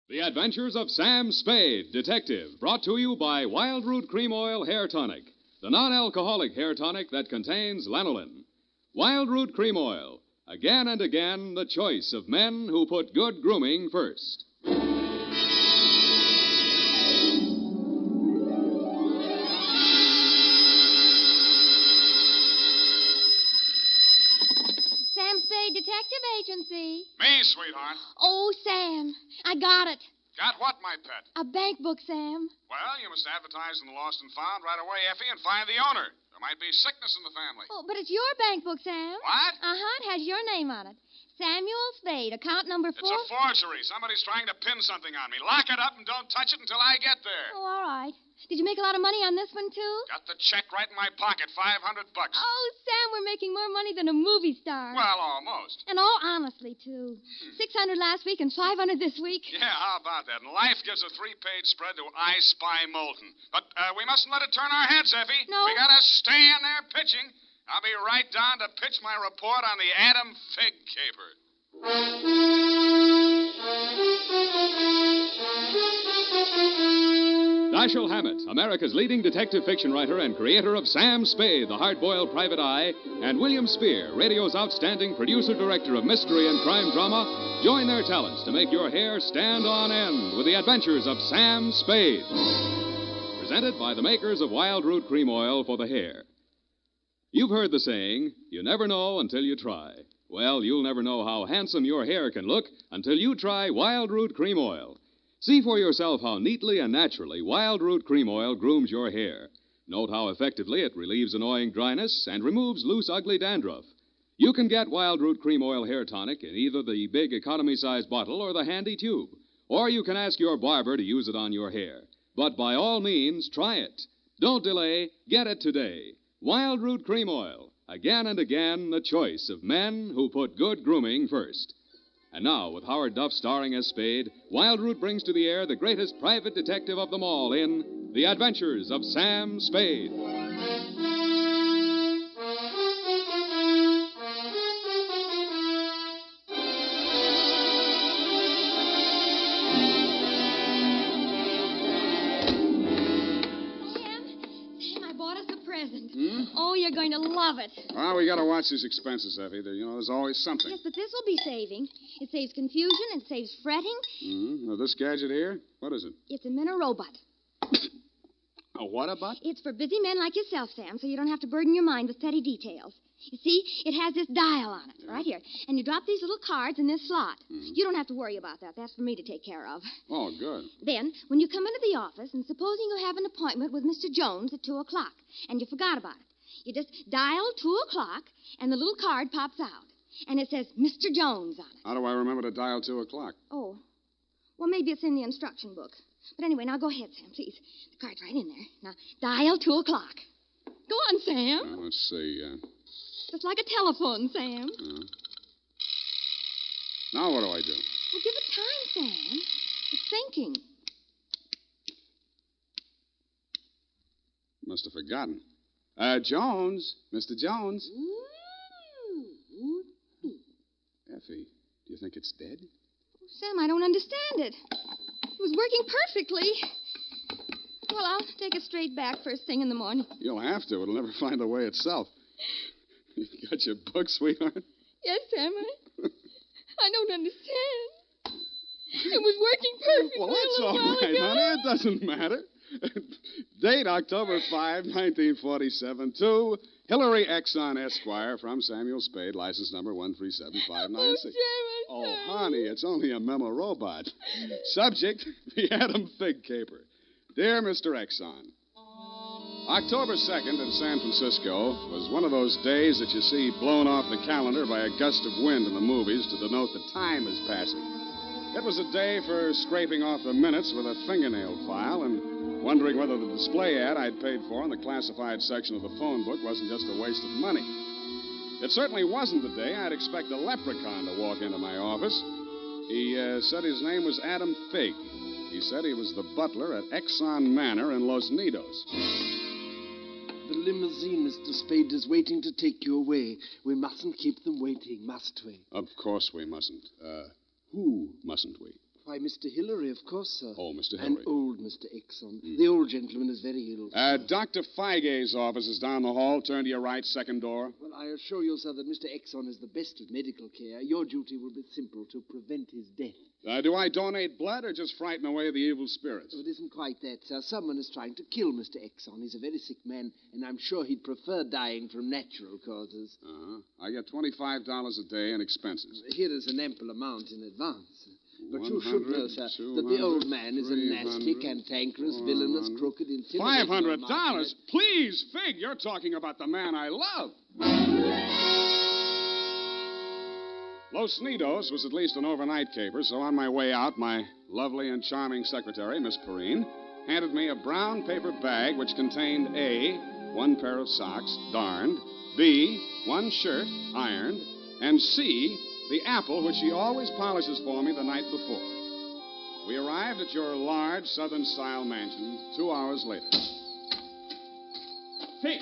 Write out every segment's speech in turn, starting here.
The Adventures of Sam Spade, Detective, brought to you by Wild Root Cream Oil Hair Tonic, the non-alcoholic hair tonic that contains lanolin. Wild Root Cream Oil, again and again the choice of men who put good grooming first. Sam Spade Detective Agency. Me, sweetheart. Oh, Sam, I got it. Got what, my pet? A bank book, Sam. Well, you must advertise in the Lost and Found right away, Effie, and find the owner. There might be sickness in the family. Oh, but it's your bank book, Sam. What? Uh-huh, it has your name on it. Samuel Spade, account number 4. It's a forgery. Somebody's trying to pin something on me. Lock it up and don't touch it until I get there. Oh, all right. Did you make a lot of money on this one, too? Got the check right in my pocket, $500. Oh, Sam, we're making more money than a movie star. Well, almost. And all honestly, too. 600 last week and 500 this week. Yeah, how about that? And Life gives a 3-page spread to I Spy Moulton. But we mustn't let it turn our heads, Effie. No. We gotta stay in there pitching. I'll be right down to pitch my report on the Adam Figg caper. Dashiell Hammett, America's leading detective fiction writer and creator of Sam Spade, the hard-boiled private eye, and William Spear, radio's outstanding producer-director of mystery and crime drama, join their talents to make your hair stand on end with the adventures of Sam Spade. Presented by the makers of Wild Root Cream Oil for the hair. You've heard the saying, you never know until you try. Well, you'll never know how handsome your hair can look until you try Wild Root Cream Oil. See for yourself how neatly and naturally Wild Root Cream Oil grooms your hair. Note how effectively it relieves annoying dryness and removes loose, ugly dandruff. You can get Wild Root Cream Oil Hair Tonic in either the big economy-size bottle or the handy tube. Or you can ask your barber to use it on your hair. But by all means, try it. Don't delay. Get it today. Wild Root Cream Oil. Again and again, the choice of men who put good grooming first. And now, with Howard Duff starring as Spade, Wild Root brings to the air the greatest private detective of them all in The Adventures of Sam Spade. Sam, I bought us a present. Oh, you're going to love it. Well, we gotta watch these expenses, Effie. There's always something. Yes, but this will be saving. It saves confusion, it saves fretting. Now, this gadget here, what is it? It's a minute robot. A what-a-butt? It's for busy men like yourself, Sam, so you don't have to burden your mind with petty details. You see, it has this dial on it, right here. And you drop these little cards in this slot. You don't have to worry about that. That's for me to take care of. Oh, good. Then, when you come into the office, and supposing you have an appointment with Mr. Jones at 2 o'clock, and you forgot about it, you just dial 2 o'clock, and the little card pops out. And it says Mr. Jones on it. How do I remember to dial 2 o'clock? Oh. Well, maybe it's in the instruction book. But anyway, now go ahead, Sam, please. The card's right in there. Now, dial 2 o'clock. Go on, Sam. Let's see. Just like a telephone, Sam. Now what do I do? Well, give it time, Sam. It's thinking. Must have forgotten. Jones. Mr. Jones. Effie, do you think it's dead? Oh, Sam, I don't understand it. It was working perfectly. Well, I'll take it straight back first thing in the morning. You'll have to. It'll never find the way itself. You got your book, sweetheart? Yes, Sam, I don't understand. It was working perfectly. Well, that's all while right, ago. honey. It doesn't matter. Date October 5, 1947, to Hillary Exxon Esquire from Samuel Spade, license number 137596. Oh, Sam, Oh, honey, it's only a memo robot. Subject, the Adam Figg caper. Dear Mr. Exxon, October 2nd in San Francisco was one of those days that you see blown off the calendar by a gust of wind in the movies to denote the time is passing. It was a day for scraping off the minutes with a fingernail file and wondering whether the display ad I'd paid for in the classified section of the phone book wasn't just a waste of money. It certainly wasn't the day I'd expect a leprechaun to walk into my office. He said his name was Adam Figg. He said he was the butler at Exxon Manor in Los Nidos. The limousine, Mr. Spade, is waiting to take you away. We mustn't keep them waiting, must we? Of course we mustn't. Who mustn't we? Why, Mr. Hillary, of course, sir. Oh, Mr. And Hillary. old Mr. Exon. The old gentleman is very ill. Dr. Figg's office is down the hall. Turn to your right, second door. Well, I assure you, sir, that Mr. Exon is the best of medical care. Your duty will be simple, to prevent his death. Do I donate blood or just frighten away the evil spirits? Oh, it isn't quite that, sir. Someone is trying to kill Mr. Exon. He's a very sick man, and I'm sure he'd prefer dying from natural causes. I get $25 a day in expenses. Here is an ample amount in advance. But you should know, sir, that the old man is a nasty, cantankerous, villainous, crooked, intimidating... $500? Please, Figg, you're talking about the man I love. Los Nidos was at least an overnight caper, so on my way out, my lovely and charming secretary, Miss Perrine, handed me a brown paper bag which contained A, one pair of socks, darned, B, one shirt, ironed, and C, the apple which she always polishes for me the night before. We arrived at your large Southern-style mansion 2 hours later. Figg!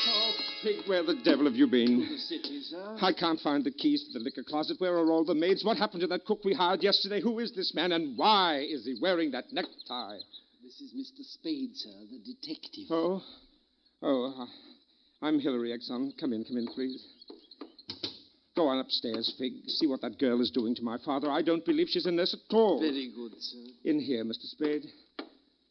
Oh, Figg, where the devil have you been? To the city, sir. I can't find the keys to the liquor closet. Where are all the maids? What happened to that cook we hired yesterday? Who is this man, and why is he wearing that necktie? This is Mr. Spade, sir, the detective. I'm Hillary Exon. Come in, please. Go on upstairs, Figg. See what that girl is doing to my father. I don't believe she's in this at all. Very good, sir. In here, Mr. Spade.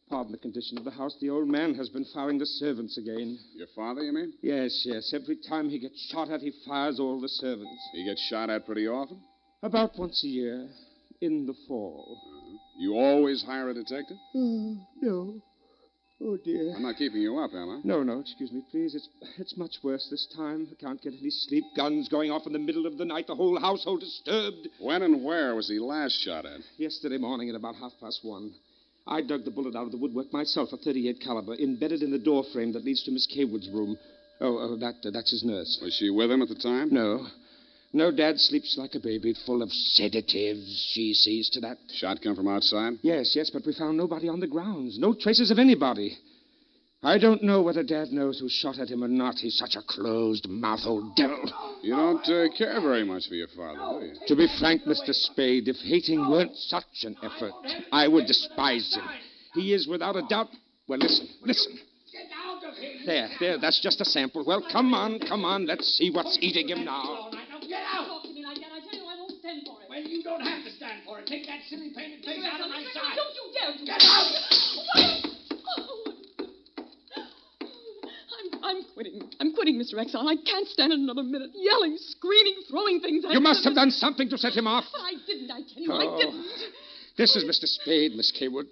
Pardon the condition of the house. The old man has been firing the servants again. Your father, you mean? Yes. Every time he gets shot at, he fires all the servants. He gets shot at pretty often? About once a year, in the fall. You always hire a detective? No. Oh, dear. I'm not keeping you up, am I? No, excuse me, please. It's much worse this time. I can't get any sleep. Guns going off in the middle of the night. The whole household disturbed. When and where was he last shot at? Yesterday morning at about 1:30. I dug the bullet out of the woodwork myself, a .38 caliber, embedded in the door frame that leads to Miss Kaywood's room. That's his nurse. Was she with him at the time? No, Dad sleeps like a baby, full of sedatives. She sees to that. Shot come from outside? Yes, but we found nobody on the grounds. No traces of anybody. I don't know whether Dad knows who shot at him or not. He's such a closed-mouthed old devil. You don't care very much for your father, do you? To be frank, Mr. Spade, if hating weren't such an effort, I would despise him. He is, without a doubt... Well, listen. Get out of here! There, that's just a sample. Well, come on, let's see what's eating him now. All right, now get out! Talk to me like that. I tell you, I won't stand for it. Well, you don't have to stand for it. Take that silly painted face out of my sight. Don't you dare to. Get out! I'm quitting. I'm quitting, Mr. Exon. I can't stand it another minute. Yelling, screaming, throwing things at You must have done something to set him off. But I didn't, I tell you. I didn't. This is Mr. Spade, Miss Kaywood.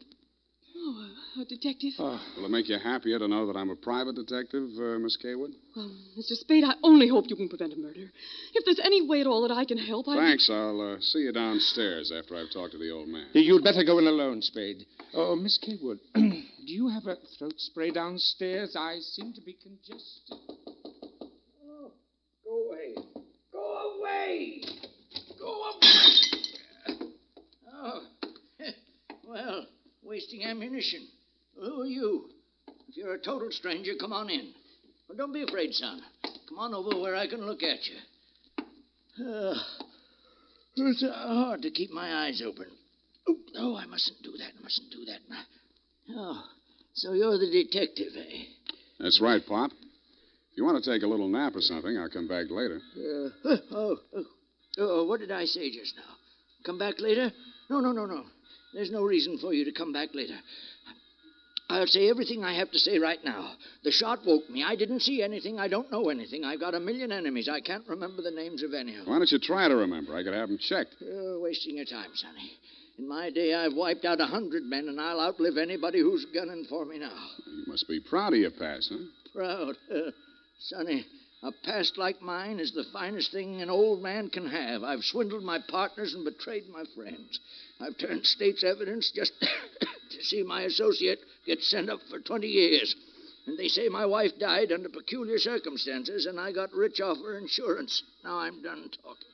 Oh, a detective? Will it make you happier to know that I'm a private detective, Miss Kaywood? Well, Mr. Spade, I only hope you can prevent a murder. If there's any way at all that I can help, Thanks. I'll see you downstairs after I've talked to the old man. You'd better go in alone, Spade. Oh, Miss Kaywood, do you have a throat spray downstairs? I seem to be congested. Oh, go away. Go away! Go away! Oh, well, wasting ammunition. Who are you? If you're a total stranger, come on in. Well, don't be afraid, son. Come on over where I can look at you. It's hard to keep my eyes open. Oh, I mustn't do that. Oh, so you're the detective, eh? That's right, Pop. If you want to take a little nap or something, I'll come back later. What did I say just now? Come back later? No. There's no reason for you to come back later. I'll say everything I have to say right now. The shot woke me. I didn't see anything. I don't know anything. I've got a million enemies. I can't remember the names of any of them. Why don't you try to remember? I could have them checked. You're wasting your time, Sonny. In my day, I've wiped out 100 men, and I'll outlive anybody who's gunning for me now. You must be proud of your past, huh? Proud? Sonny, a past like mine is the finest thing an old man can have. I've swindled my partners and betrayed my friends. I've turned state's evidence just to see my associate get sent up for 20 years. And they say my wife died under peculiar circumstances, and I got rich off her insurance. Now I'm done talking.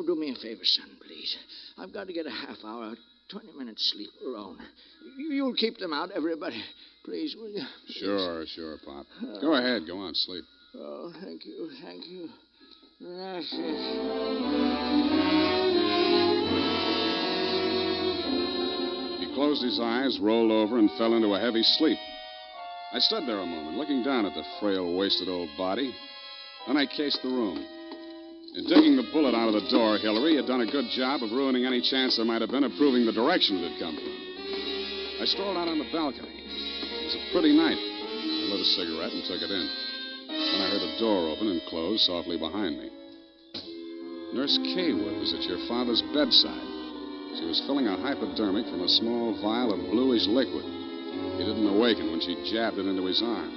Do me a favor, son, please. I've got to get a half hour, 20 minutes sleep alone. You'll keep them out, everybody. Please, will you? Sure, Pop. Go ahead. Go on, sleep. Oh, thank you. Gracias. closed his eyes, rolled over, and fell into a heavy sleep. I stood there a moment, looking down at the frail, wasted old body. Then I cased the room. In digging the bullet out of the door, Hillary had done a good job of ruining any chance there might have been of proving the direction it had come from. I strolled out on the balcony. It was a pretty night. I lit a cigarette and took it in. Then I heard a door open and close softly behind me. Nurse Kaywood was at your father's bedside. She was filling a hypodermic from a small vial of bluish liquid. He didn't awaken when she jabbed it into his arm.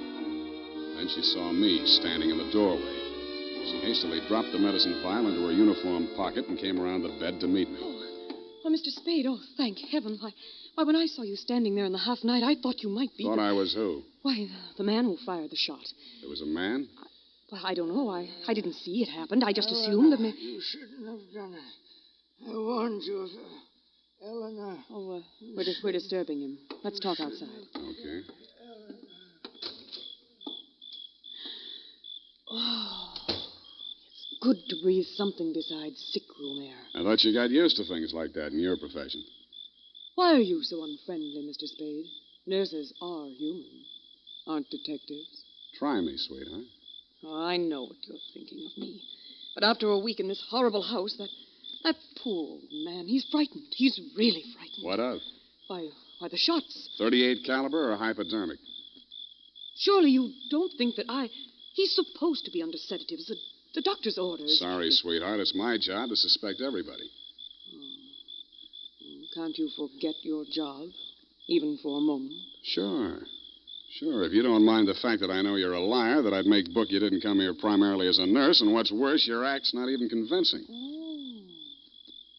Then she saw me standing in the doorway. She hastily dropped the medicine vial into her uniform pocket and came around the bed to meet me. Oh, Mr. Spade, oh, thank heaven. Why, when I saw you standing there in the half night, I thought you might be... Thought I was who? Why, the man who fired the shot. There was a man? Well, I don't know. I didn't see it happened. I just assumed that... You shouldn't have done it. I warned you, Eleanor. Oh, we're disturbing him. Let's talk outside. Okay. Oh, it's good to breathe something besides sick room air. I thought you got used to things like that in your profession. Why are you so unfriendly, Mr. Spade? Nurses are human, aren't detectives? Try me, sweetheart. Oh, I know what you're thinking of me. But after a week in this horrible house, that poor old man, he's frightened. He's really frightened. What of? By the shots. 38 caliber or hypodermic? Surely you don't think that He's supposed to be under sedatives. The doctor's orders. Sorry, sweetheart. It's my job to suspect everybody. Can't you forget your job, even for a moment? Sure. If you don't mind the fact that I know you're a liar, that I'd make book you didn't come here primarily as a nurse, and what's worse, your act's not even convincing. Oh.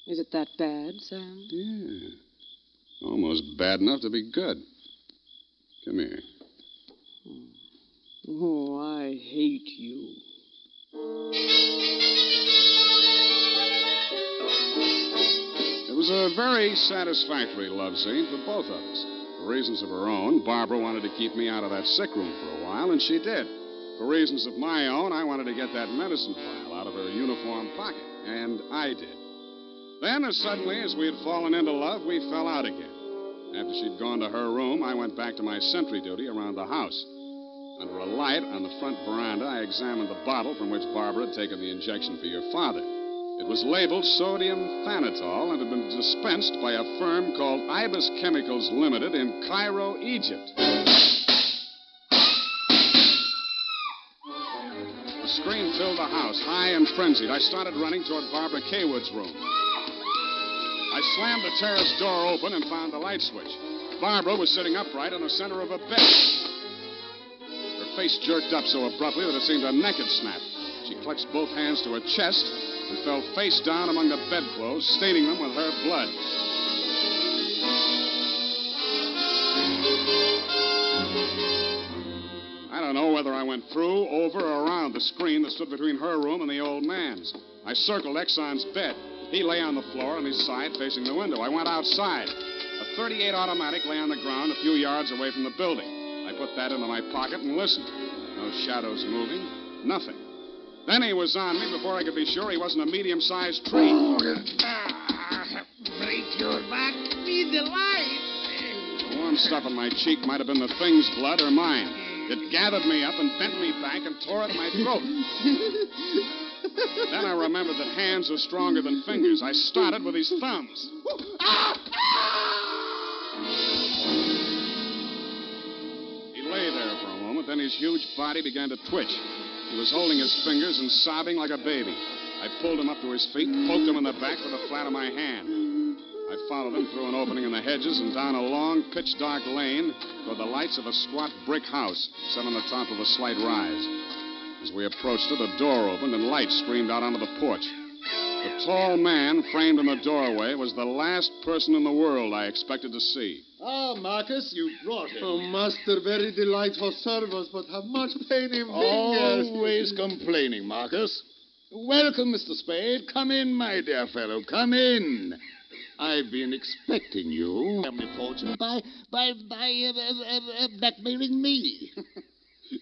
Is it that bad, Sam? Yeah. Almost bad enough to be good. Come here. Oh, I hate you. It was a very satisfactory love scene for both of us. For reasons of her own, Barbara wanted to keep me out of that sick room for a while, and she did. For reasons of my own, I wanted to get that medicine vial out of her uniform pocket, and I did. Then, as suddenly as we had fallen into love, we fell out again. After she'd gone to her room, I went back to my sentry duty around the house. Under a light on the front veranda, I examined the bottle from which Barbara had taken the injection for your father. It was labeled sodium thanatol and had been dispensed by a firm called Ibis Chemicals Limited in Cairo, Egypt. A scream filled the house, high and frenzied. I started running toward Barbara Kaywood's room. I slammed the terrace door open and found the light switch. Barbara was sitting upright in the center of a bed. Her face jerked up so abruptly that it seemed her neck had snapped. She clutched both hands to her chest and fell face down among the bedclothes, staining them with her blood. I don't know whether I went through, over, or around the screen that stood between her room and the old man's. I circled Exxon's bed. He lay on the floor on his side facing the window. I went outside. A .38 automatic lay on the ground a few yards away from the building. I put that into my pocket and listened. No shadows moving. Nothing. Then he was on me before I could be sure he wasn't a medium-sized tree. Break your back. Be the light. The warm stuff on my cheek might have been the thing's blood or mine. It gathered me up and bent me back and tore at my throat. Then I remembered that hands are stronger than fingers. I started with his thumbs. He lay there for a moment, then his huge body began to twitch. He was holding his fingers and sobbing like a baby. I pulled him up to his feet, poked him in the back with the flat of my hand. I followed him through an opening in the hedges and down a long, pitch-dark lane toward the lights of a squat brick house set on the top of a slight rise. As we approached it, a door opened and light streamed out onto the porch. The tall man framed in the doorway was the last person in the world I expected to see. Ah, Marcus, you brought him. Oh, master, very delightful service, but have much pain in fingers. Always complaining, Marcus. Welcome, Mr. Spade. Come in, my dear fellow. Come in. I've been expecting you. Family fortune by blackmailing me.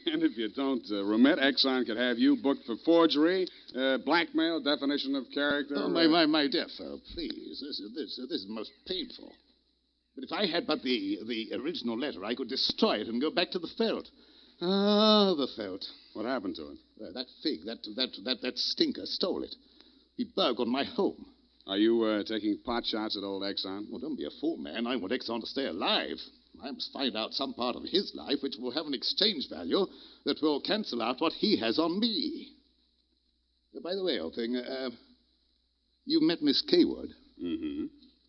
And if you don't remit, Exxon could have you booked for forgery, blackmail, definition of character. Oh, my dear fellow, please. This is most painful. But if I had but the original letter, I could destroy it and go back to the felt. Ah, the felt. What happened to it? That Figg, that stinker stole it. He burgled my home. Are you taking pot shots at old Exxon? Well, don't be a fool, man. I want Exxon to stay alive. I must find out some part of his life which will have an exchange value that will cancel out what he has on me. By the way, old thing, you met Miss Kaywood. Mm-hmm.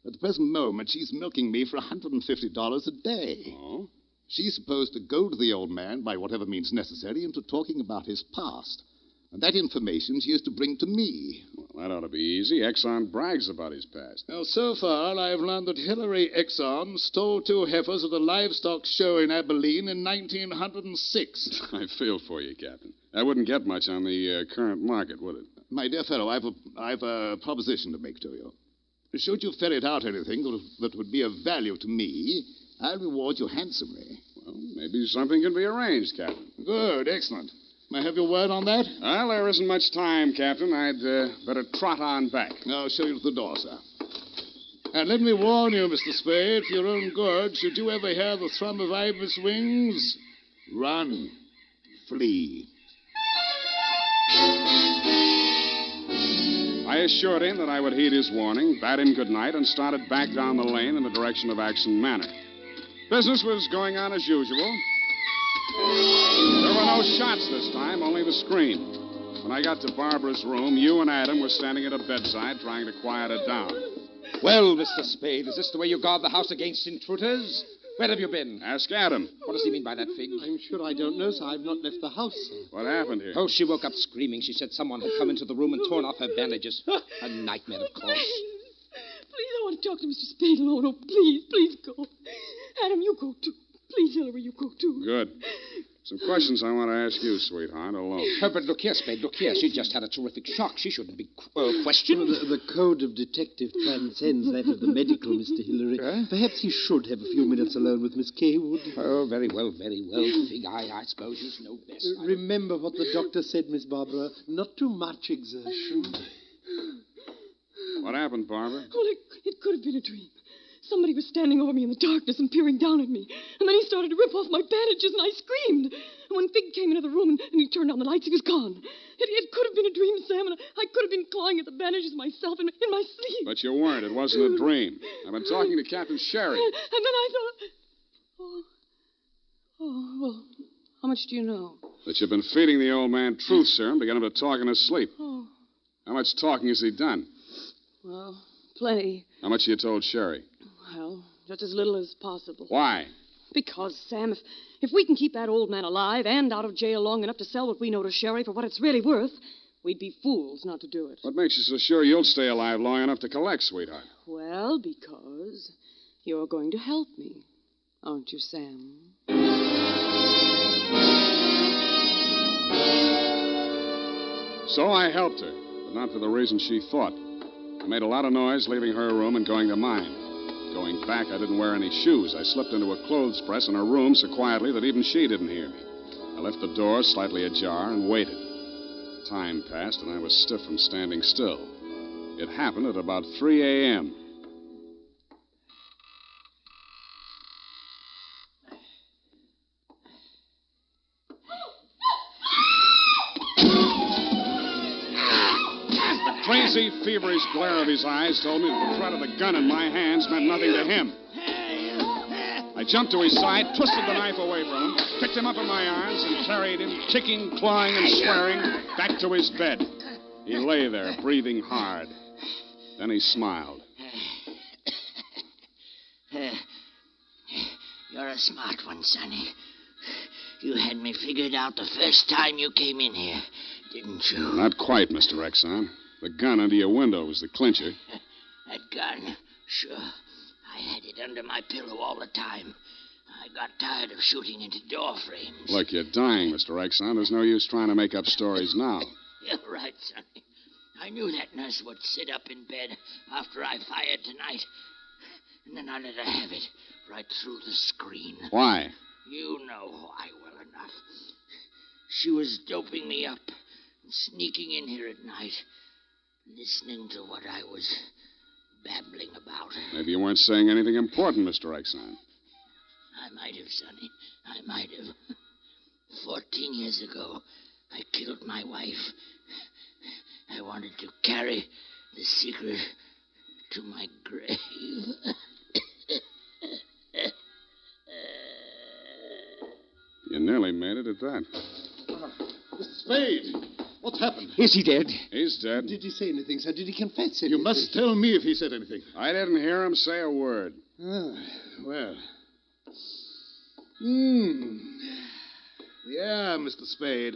At the present moment, she's milking me for $150 a day. Oh? She's supposed to goad the old man, by whatever means necessary, into talking about his past. And that information she is to bring to me. Well, that ought to be easy. Exxon brags about his past. Now, so far, I've learned that Hillary Exxon stole 2 heifers at a livestock show in Abilene in 1906. I feel for you, Captain. That wouldn't get much on the current market, would it? My dear fellow, I've a proposition to make to you. Should you ferret out anything that would be of value to me, I'll reward you handsomely. Well, maybe something can be arranged, Captain. Good, excellent. May I have your word on that? Well, there isn't much time, Captain. I'd better trot on back. I'll show you to the door, sir. And let me warn you, Mr. Spade, for your own good, should you ever hear the thrum of Ibis wings, run, flee. I assured him that I would heed his warning, bade him good night, and started back down the lane in the direction of Axon Manor. Business was going on as usual. There were no shots this time, only the scream. When I got to Barbara's room, you and Adam were standing at her bedside trying to quiet her down. Well, Mr. Spade, is this the way you guard the house against intruders? Where have you been? Ask Adam. What does he mean by that, Figg? I'm sure I don't know, sir. I've not left the house, sir. What happened here? Oh, she woke up screaming. She said someone had come into the room and torn off her bandages. A nightmare, of course. Please, I want to talk to Mr. Spade alone. Oh, please go. Adam, you go too. Please, Hillary, you go too. Good. Some questions I want to ask you, sweetheart, alone. Oh, but look here, Spade, look here. She just had a terrific shock. She shouldn't be questioned. The code of detective transcends that of the medical, Mr. Hillary. Perhaps he should have a few minutes alone with Miss Kaywood. Oh, very well, Figg. I suppose you know best. Remember what the doctor said, Miss Barbara. Not too much exertion. What happened, Barbara? Well, it could have been a dream. Somebody was standing over me in the darkness and peering down at me. And then he started to rip off my bandages, and I screamed. And when Figg came into the room and he turned on the lights, he was gone. It could have been a dream, Sam, and I could have been clawing at the bandages myself in my sleep. But you weren't. It wasn't a dream. I've been talking to Captain Sherry. And then I thought... well, how much do you know? That you've been feeding the old man truth serum to get him to talk in his sleep. Oh, How much talking has he done? well, plenty. How much you told Sherry? Well, just as little as possible. Why? Because, Sam, if we can keep that old man alive and out of jail long enough to sell what we know to Sherry for what it's really worth, we'd be fools not to do it. What makes you so sure you'll stay alive long enough to collect, sweetheart? Well, because you're going to help me, aren't you, Sam? So I helped her, but not for the reason she thought. I made a lot of noise leaving her room and going to mine. Going back, I didn't wear any shoes. I slipped into a clothes press in her room so quietly that even she didn't hear me. I left the door slightly ajar and waited. Time passed, and I was stiff from standing still. It happened at about 3 a.m. The crazy, feverish glare of his eyes told me that the threat of the gun in my hands meant nothing to him. I jumped to his side, twisted the knife away from him, picked him up in my arms, and carried him, kicking, clawing, and swearing, back to his bed. He lay there, breathing hard. Then he smiled. You're a smart one, Sonny. You had me figured out the first time you came in here, didn't you? Not quite, Mr. Exxon. The gun under your window was the clincher. That gun? Sure. I had it under my pillow all the time. I got tired of shooting into door frames. Look, you're dying, Mr. Exxon. There's no use trying to make up stories now. You're right, Sonny. I knew that nurse would sit up in bed after I fired tonight. And then I let her have it right through the screen. Why? You know why well enough. She was doping me up and sneaking in here at night, listening to what I was babbling about. Maybe Maybe you weren't saying anything important, Mr. Exxon. I might have, Sonny. I might have. 14 years ago, I killed my wife. I wanted to carry the secret to my grave. You nearly made it at that. Mr. Spade, what's happened? Is he dead? He's dead. Did he say anything, sir? Did he confess anything? You must tell me if he said anything. I didn't hear him say a word. Ah, well. Yeah, Mr. Spade.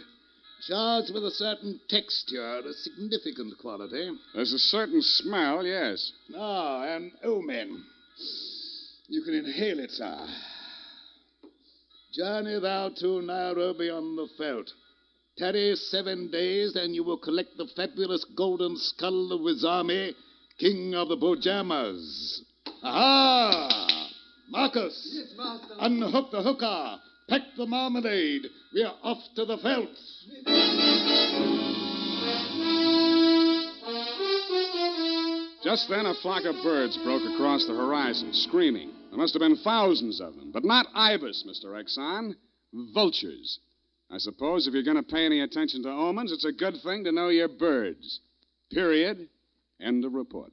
Charged with a certain texture, a significant quality. There's a certain smell, yes. Ah, an omen. You can inhale it, sir. Journey thou to Nairobi on the veldt. Tarry 7 days, and you will collect the fabulous golden skull of Wizami, king of the Bojamas. Aha! Marcus! Yes, master. Unhook the hooker. Pack the marmalade. We are off to the veldt. Just then, a flock of birds broke across the horizon, screaming. There must have been thousands of them, but not ibis, Mr. Exxon. Vultures. I suppose if you're going to pay any attention to omens, it's a good thing to know your birds. Period. End of report.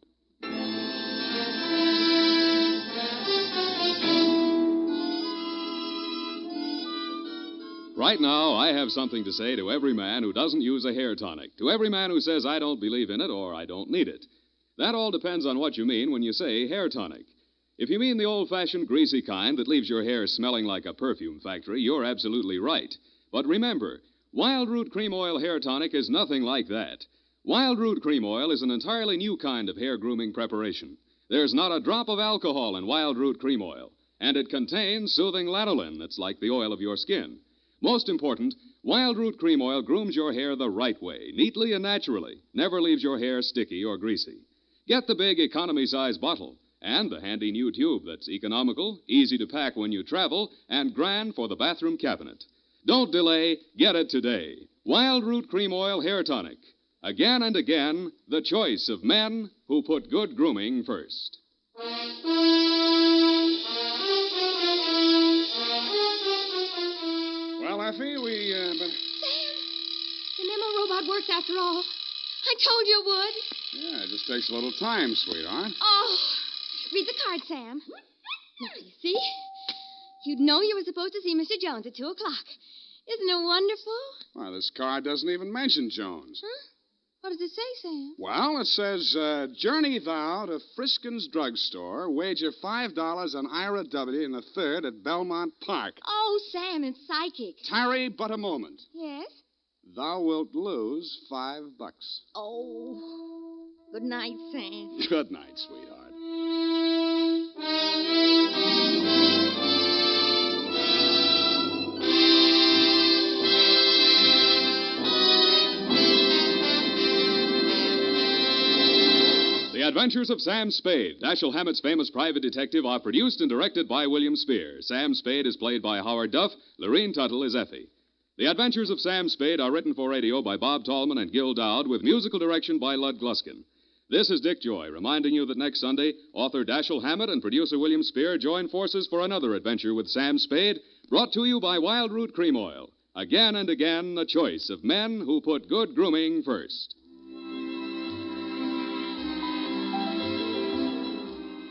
Right now, I have something to say to every man who doesn't use a hair tonic, to every man who says I don't believe in it or I don't need it. That all depends on what you mean when you say hair tonic. If you mean the old-fashioned greasy kind that leaves your hair smelling like a perfume factory, you're absolutely right. But remember, Wild Root Cream Oil Hair Tonic is nothing like that. Wild Root Cream Oil is an entirely new kind of hair grooming preparation. There's not a drop of alcohol in Wild Root Cream Oil, and it contains soothing lanolin that's like the oil of your skin. Most important, Wild Root Cream Oil grooms your hair the right way, neatly and naturally, never leaves your hair sticky or greasy. Get the big economy-size bottle and the handy new tube that's economical, easy to pack when you travel, and grand for the bathroom cabinet. Don't delay. Get it today. Wild Root Cream Oil Hair Tonic. Again and again, the choice of men who put good grooming first. Well, Effie, Sam, the memo robot works after all. I told you it would. Yeah, it just takes a little time, sweetheart. Oh, read the card, Sam. Now, you see? You'd know you were supposed to see Mr. Jones at 2 o'clock. Isn't it wonderful? Well, this card doesn't even mention Jones. Huh? What does it say, Sam? Well, it says, journey thou to Friskin's drugstore, wager $5 on Ira W. in the 3rd at Belmont Park. Oh, Sam, it's psychic. Tarry but a moment. Yes? Thou wilt lose $5. Oh. Good night, Sam. Good night, sweetheart. The Adventures of Sam Spade, Dashiell Hammett's famous private detective, are produced and directed by William Spear. Sam Spade is played by Howard Duff. Lorene Tuttle is Effie. The Adventures of Sam Spade are written for radio by Bob Tallman and Gil Dowd, with musical direction by Lud Gluskin. This is Dick Joy, reminding you that next Sunday, author Dashiell Hammett and producer William Spear join forces for another adventure with Sam Spade, brought to you by Wild Root Cream Oil. Again and again, a choice of men who put good grooming first.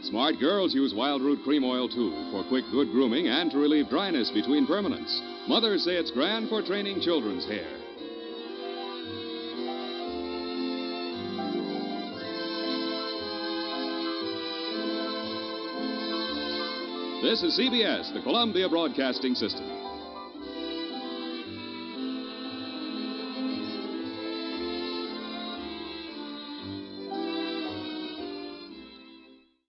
Smart girls use Wild Root Cream Oil, too, for quick, good grooming and to relieve dryness between permanents. Mothers say it's grand for training children's hair. This is CBS, the Columbia Broadcasting System.